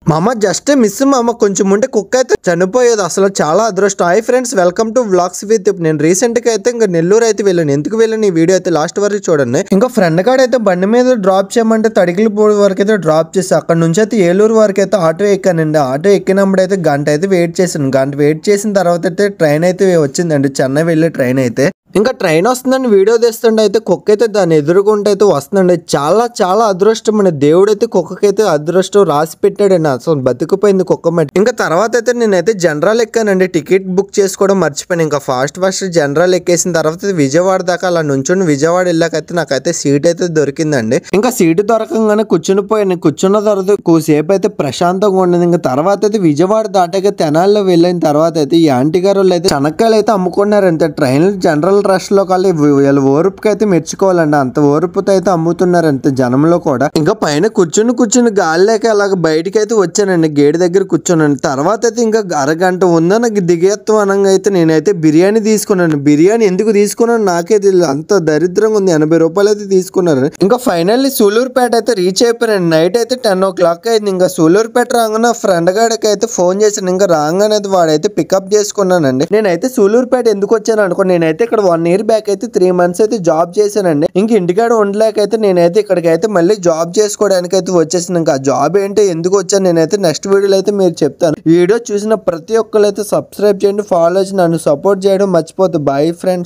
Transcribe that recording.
మా అమ్మ just miss మా అమ్మ కొంచెం ఉంటే కుక్క అయితే చనిపోయేది. అసలు చాలా అదృష్టం. Hi friends, welcome to vlogs with. నేను రీసెంట్ గా అయితే ఇంకా నెల్లూరు అయితే వెళ్ళాను. ఎందుకు వెళ్ళాను ఈ వీడియో అయితే లాస్ట్ వరకు చూడండి. ఇంకా ఫ్రెండ్ కాడ అయితే బండి మీద డ్రాప్ చేయమంటే తడికిలిపూడి వరకు అయితే డ్రాప్ చేసి అక్కడ నుంచి అయితే ఏలూరు వరకు అయితే ఆటో ఎక్కానండి. ఆటో ఎక్కినప్పుడు అయితే గంట అయితే వెయిట్ చేశాను. గంట వెయిట్ చేసిన తర్వాత అయితే ట్రైన్ అయితే వచ్చిందండి. చెన్నై వెళ్ళే ట్రైన్ అయితే ఇంకా ట్రైన్ వస్తుందండి. వీడియో తీస్తుండే అయితే కుక్క అయితే దాన్ని ఎదుర్కొంటే అయితే వస్తుందండి. చాలా చాలా అదృష్టం అండి. దేవుడైతే కుక్కకైతే అదృష్టం రాసి పెట్టాడండి. అసలు బతికిపోయింది కుక్క మట్టి. ఇంకా తర్వాత అయితే నేనైతే జనరల్ ఎక్కానండి. టికెట్ బుక్ చేసుకోవడం మర్చిపోయాను. ఇంకా ఫాస్ట్ జనరల్ ఎక్కేసిన తర్వాత విజయవాడ దాకా అలా నుంచుని విజయవాడ వెళ్ళాకైతే నాకైతే సీట్ అయితే దొరికిందండి. ఇంకా సీటు దొరకంగానే కూర్చుని పోయాను. కూర్చున్న తర్వాత కూసేపు అయితే ప్రశాంతంగా ఉండదు. ఇంకా తర్వాత అయితే విజయవాడ దాటాక తెనాల్లో వెళ్ళిన తర్వాత అయితే ఈ ఆంటీ గారు వాళ్ళు అయితే శనక్కాయలు అయితే అమ్ముకున్నారు. అంతే ట్రైన్ జనరల్ రష్ లో కాదు, వీళ్ళ ఓర్పుకి అయితే మెచ్చుకోవాలండి. అంత ఓర్పుతో అయితే అమ్ముతున్నారు అంతే జనంలో కూడా. ఇంకా పైన కూర్చుని గాలి లేక అలాగ బయటకి అయితే వచ్చానండి. గేట్ దగ్గర కూర్చున్నాను. తర్వాత అయితే ఇంకా అరగంట ఉందా నాకు దిగేత్తం అనగా అయితే నేనైతే బిర్యానీ తీసుకున్నాను. బిర్యానీ ఎందుకు తీసుకున్నాను నాకే తెలియదు. అంత దరిద్రంగా ఉంది. 80 రూపాయలు అయితే తీసుకున్నారు. ఇంకా ఫైనల్లీ సూలూరుపేట అయితే రీచ్ అయిపోయాను. నైట్ అయితే 10 o'clock అయింది. ఇంకా సూలూరుపేట రాగానే ఫ్రెండ్ గాడికి అయితే ఫోన్ చేశాను. ఇంకా రాగానే వాడైతే పికప్ చేసుకున్నానండి. నేనైతే సూలూరుపేట ఎందుకు వచ్చాను అనుకో, నేనైతే ఇక్కడ 1 year బ్యాక్ అయితే 3 months అయితే జాబ్ చేశానండి. ఇంక ఇంటికాడ ఉండలేకైతే నేనైతే ఇక్కడికైతే మళ్ళీ జాబ్ చేసుకోవడానికి అయితే వచ్చేసాను. ఇంకా జాబ్ ఏంటో ఎందుకు వచ్చాను నేనైతే నెక్స్ట్ వీడియోలో అయితే మీరు చెప్తాను. వీడియో చూసిన ప్రతి ఒక్కరు అయితే సబ్స్క్రైబ్ చేయండి, ఫాలో చేసి నన్ను సపోర్ట్ చేయడం మర్చిపోద్దు. Bye friends.